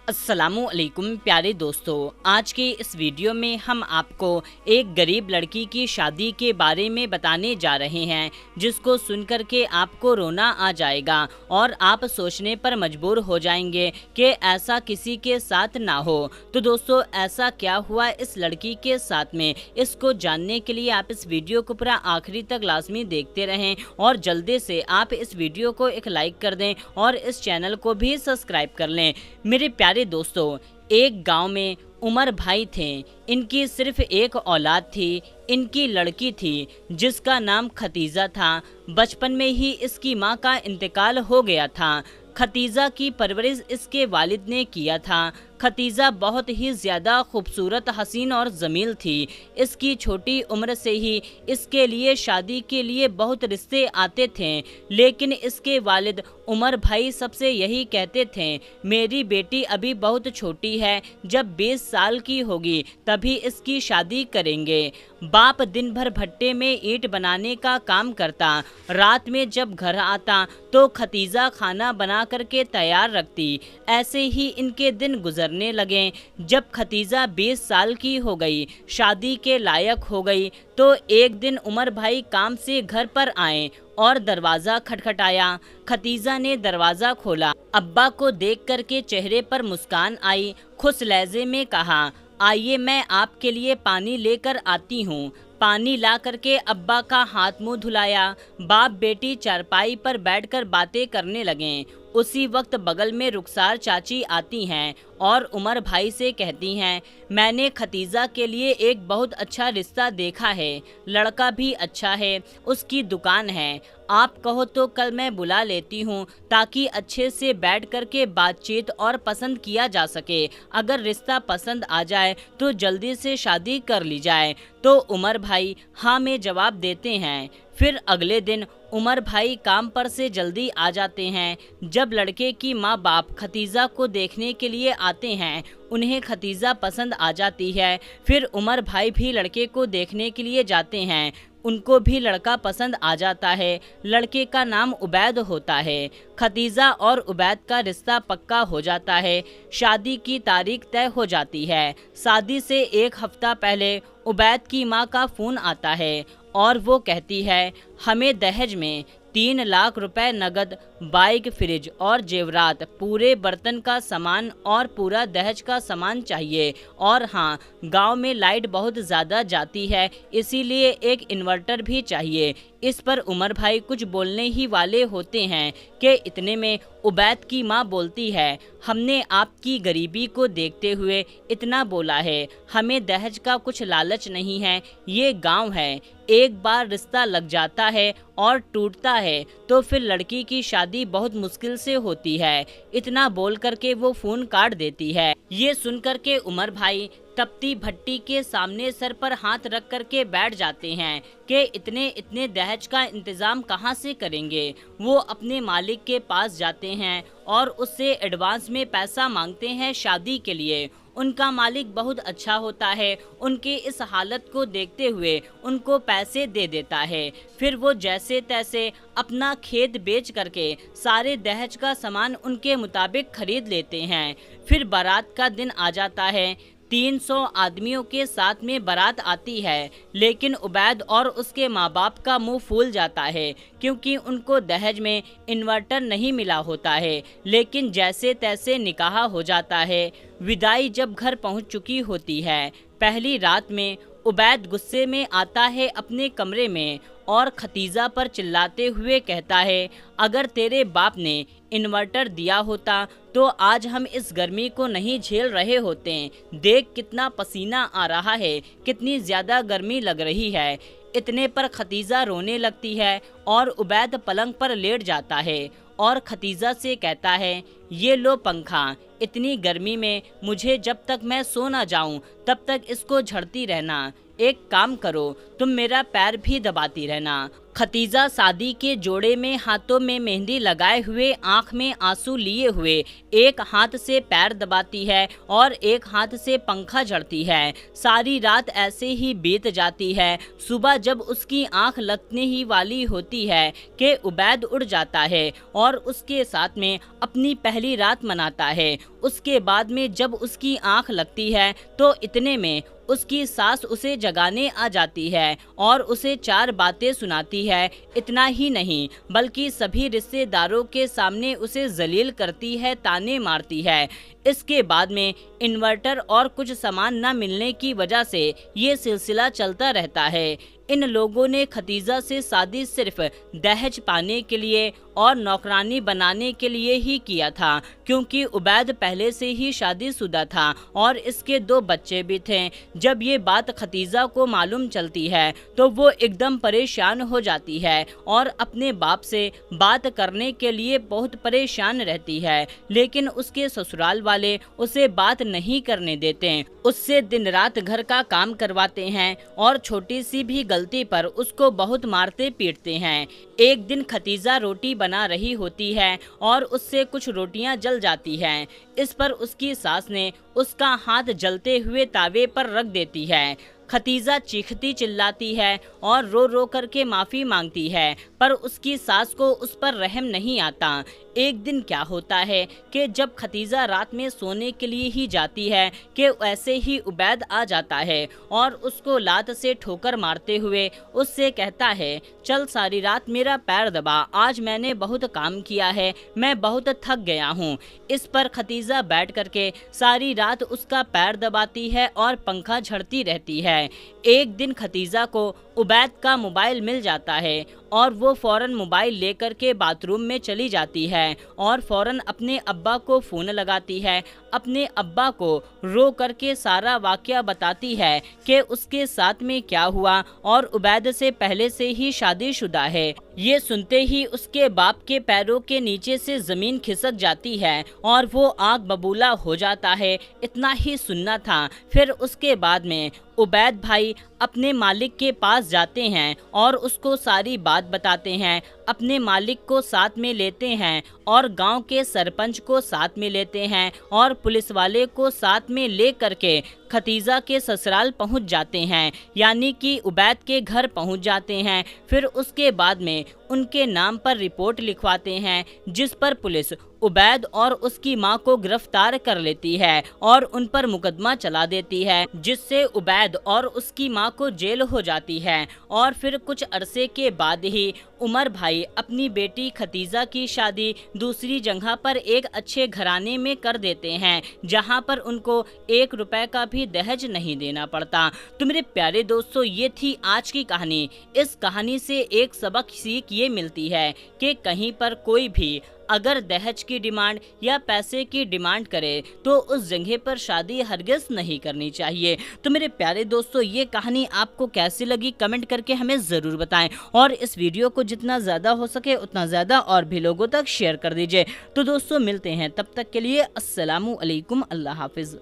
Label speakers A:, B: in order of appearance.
A: अस्सलामुअलैकुम प्यारे दोस्तों, आज के इस वीडियो में हम आपको एक गरीब लड़की की शादी के बारे में बताने जा रहे हैं, जिसको सुनकर के आपको रोना आ जाएगा और आप सोचने पर मजबूर हो जाएंगे कि ऐसा किसी के साथ ना हो। तो दोस्तों, ऐसा क्या हुआ इस लड़की के साथ में, इसको जानने के लिए आप इस वीडियो को पूरा आखिरी तक लाजमी देखते रहें और जल्दी से आप इस वीडियो को एक लाइक कर दें और इस चैनल को भी सब्सक्राइब कर लें। मेरे प्यारे दोस्तों, एक गांव में उमर भाई थे। इनकी सिर्फ एक औलाद थी। इनकी लड़की थी जिसका नाम खतीजा था। बचपन में ही इसकी मां का इंतकाल हो गया था। खतीजा की परवरिश इसके वालिद ने किया था। खतीजा बहुत ही ज़्यादा खूबसूरत, हसीन और जमील थी। इसकी छोटी उम्र से ही इसके लिए शादी के लिए बहुत रिश्ते आते थे, लेकिन इसके वालिद उमर भाई सबसे यही कहते थे, मेरी बेटी अभी बहुत छोटी है, जब 20 साल की होगी तभी इसकी शादी करेंगे। बाप दिन भर भट्टे में ईंट बनाने का काम करता। रात में जब घर आता तो खतीजा खाना बना करके तैयार रखती। ऐसे ही इनके दिन गुजरने लगे। जब खतीजा 20 साल की हो गई, शादी के लायक हो गई, तो एक दिन उमर भाई काम से घर पर आए और दरवाज़ा खटखटाया। खतीजा ने दरवाज़ा खोला। अब्बा को देख करके चेहरे पर मुस्कान आई। खुश लहजे में कहा, आइए मैं आपके लिए पानी लेकर आती हूँ। पानी ला करके अब्बा का हाथ मुंह धुलाया। बाप बेटी चारपाई पर बैठकर बातें करने लगे। उसी वक्त बगल में रुखसार चाची आती हैं और उमर भाई से कहती हैं, मैंने खतीजा के लिए एक बहुत अच्छा रिश्ता देखा है। लड़का भी अच्छा है, उसकी दुकान है। आप कहो तो कल मैं बुला लेती हूँ, ताकि अच्छे से बैठ कर के बातचीत और पसंद किया जा सके। अगर रिश्ता पसंद आ जाए तो जल्दी से शादी कर ली जाए। तो उमर भाई हाँ में जवाब देते हैं। फिर अगले दिन उमर भाई काम पर से जल्दी आ जाते हैं। जब लड़के की माँ बाप खतीजा को देखने के लिए आते हैं, उन्हें खतीजा पसंद आ जाती है। फिर उमर भाई भी लड़के को देखने के लिए जाते हैं। उनको भी लड़का पसंद आ जाता है। लड़के का नाम उबैद होता है। खतीजा और उबैद का रिश्ता पक्का हो जाता है। शादी की तारीख तय हो जाती है। शादी से एक हफ्ता पहले उबैद की माँ का फ़ोन आता है और वो कहती है, हमें दहेज में 3 लाख रुपए नगद, बाइक, फ्रिज और जेवरात, पूरे बर्तन का सामान और पूरा दहेज का सामान चाहिए। और हाँ, गांव में लाइट बहुत ज़्यादा जाती है, इसीलिए एक इन्वर्टर भी चाहिए। इस पर उमर भाई कुछ बोलने ही वाले होते हैं कि इतने में उबैद की माँ बोलती है, हमने आपकी गरीबी को देखते हुए इतना बोला है। हमें दहेज का कुछ लालच नहीं है। ये गांव है, एक बार रिश्ता लग जाता है और टूटता है तो फिर लड़की की शादी बहुत मुश्किल से होती है। इतना बोल करके वो फ़ोन काट देती है। ये सुन करके उमर भाई तपती भट्टी के सामने सर पर हाथ रख करके बैठ जाते हैं कि इतने दहेज का इंतज़ाम कहाँ से करेंगे। वो अपने मालिक के पास जाते हैं और उससे एडवांस में पैसा मांगते हैं शादी के लिए। उनका मालिक बहुत अच्छा होता है। उनके इस हालत को देखते हुए उनको पैसे दे देता है। फिर वो जैसे तैसे अपना खेत बेच करके सारे दहेज का सामान उनके मुताबिक खरीद लेते हैं। फिर बारात का दिन आ जाता है। 300 आदमियों के साथ में बारात आती है, लेकिन उबैद और उसके माँ बाप का मुंह फूल जाता है, क्योंकि उनको दहेज में इन्वर्टर नहीं मिला होता है। लेकिन जैसे तैसे निकाह हो जाता है। विदाई जब घर पहुंच चुकी होती है, पहली रात में उबैद गुस्से में आता है अपने कमरे में और खतीजा पर चिल्लाते हुए कहता है, अगर तेरे बाप ने इन्वर्टर दिया होता तो आज हम इस गर्मी को नहीं झेल रहे होते। देख कितना पसीना आ रहा है, कितनी ज़्यादा गर्मी लग रही है। इतने पर खतीजा रोने लगती है और उबैद पलंग पर लेट जाता है और खतीजा से कहता है, ये लो पंखा, इतनी गर्मी में मुझे जब तक मैं सो ना जाऊं तब तक इसको झड़ती रहना। एक काम करो, तुम मेरा पैर भी दबाती रहना। खतीजा शादी के जोड़े में हाथों में मेहंदी लगाए हुए, आंख में आंसू लिए हुए, एक हाथ से पैर दबाती है और एक हाथ से पंखा झड़ती है। सारी रात ऐसे ही बीत जाती है। सुबह जब उसकी आंख लगने ही वाली होती है कि उबैद उड़ जाता है और उसके साथ में अपनी पहली पहली रात मनाता है। उसके बाद में जब उसकी आंख लगती है तो इतने में उसकी सास उसे जगाने आ जाती है और उसे 4 बातें सुनाती है। इतना ही नहीं बल्कि सभी रिश्तेदारों के सामने उसे जलील करती है, ताने मारती है। इसके बाद में इन्वर्टर और कुछ सामान न मिलने की वजह से ये सिलसिला चलता रहता है। इन लोगों ने खतीजा से शादी सिर्फ दहेज पाने के लिए और नौकरानी बनाने के लिए ही किया था, क्योंकि उबैद पहले से ही शादीशुदा था और इसके 2 बच्चे भी थे। जब ये बात खतीजा को मालूम चलती है तो वो एकदम परेशान हो जाती है और अपने बाप से बात करने के लिए बहुत परेशान रहती है, लेकिन उसके ससुराल वाले उसे बात नहीं करने देते। उससे दिन रात घर का काम करवाते हैं और छोटी सी भी गलती पर उसको बहुत मारते पीटते हैं। एक दिन खतीजा रोटी बना रही होती है और उससे कुछ रोटियां जल जाती हैं। इस पर उसकी सास ने उसका हाथ जलते हुए तावे पर रख देती है। खतीजा चीखती चिल्लाती है और रो रो करके माफ़ी मांगती है, पर उसकी सास को उस पर रहम नहीं आता। एक दिन क्या होता है कि जब खतीजा रात में सोने के लिए ही जाती है कि ऐसे ही उबैद आ जाता है और उसको लात से ठोकर मारते हुए उससे कहता है, चल सारी रात मेरा पैर दबा, आज मैंने बहुत काम किया है, मैं बहुत थक गया हूँ। इस पर खतीजा बैठ करके सारी रात उसका पैर दबाती है और पंखा झड़ती रहती है। एक दिन खतीजा को उबैद का मोबाइल मिल जाता है और वो फौरन मोबाइल लेकर के बाथरूम में चली जाती है और फौरन अपने अब्बा को फ़ोन लगाती है। अपने अब्बा को रो करके सारा वाकया बताती है कि उसके साथ में क्या हुआ और उबैद से पहले से ही शादीशुदा है। ये सुनते ही उसके बाप के पैरों के नीचे से ज़मीन खिसक जाती है और वो आग बबूला हो जाता है। इतना ही सुनना था। फिर उसके बाद में उबैद भाई अपने मालिक के पास जाते हैं और उसको सारी बात बताते हैं। अपने मालिक को साथ में लेते हैं और गांव के सरपंच को साथ में लेते हैं और पुलिस वाले को साथ में ले करके खतीजा के ससुराल पहुंच जाते हैं, यानी कि उबैद के घर पहुंच जाते हैं। फिर उसके बाद में उनके नाम पर रिपोर्ट लिखवाते हैं, जिस पर पुलिस उबैद और उसकी मां को गिरफ्तार कर लेती है और उन पर मुकदमा चला देती है, जिससे उबैद और उसकी मां को जेल हो जाती है। और फिर कुछ अरसे के बाद ही उमर भाई अपनी बेटी खतीजा की शादी दूसरी जगह पर एक अच्छे घराने में कर देते हैं, जहां पर उनको 1 रुपए का भी दहेज नहीं देना पड़ता। तो मेरे प्यारे दोस्तों, ये थी आज की कहानी। इस कहानी से एक सबक सीख ये मिलती है कि कहीं पर कोई भी अगर दहेज की डिमांड या पैसे की डिमांड करे तो उस जगह पर शादी हरगिज़ नहीं करनी चाहिए। तो मेरे प्यारे दोस्तों, ये कहानी आपको कैसी लगी कमेंट करके हमें ज़रूर बताएं और इस वीडियो को जितना ज़्यादा हो सके उतना ज़्यादा और भी लोगों तक शेयर कर दीजिए। तो दोस्तों, मिलते हैं तब तक के लिए अस्सलामु अलैकुम, अल्लाह हाफिज़।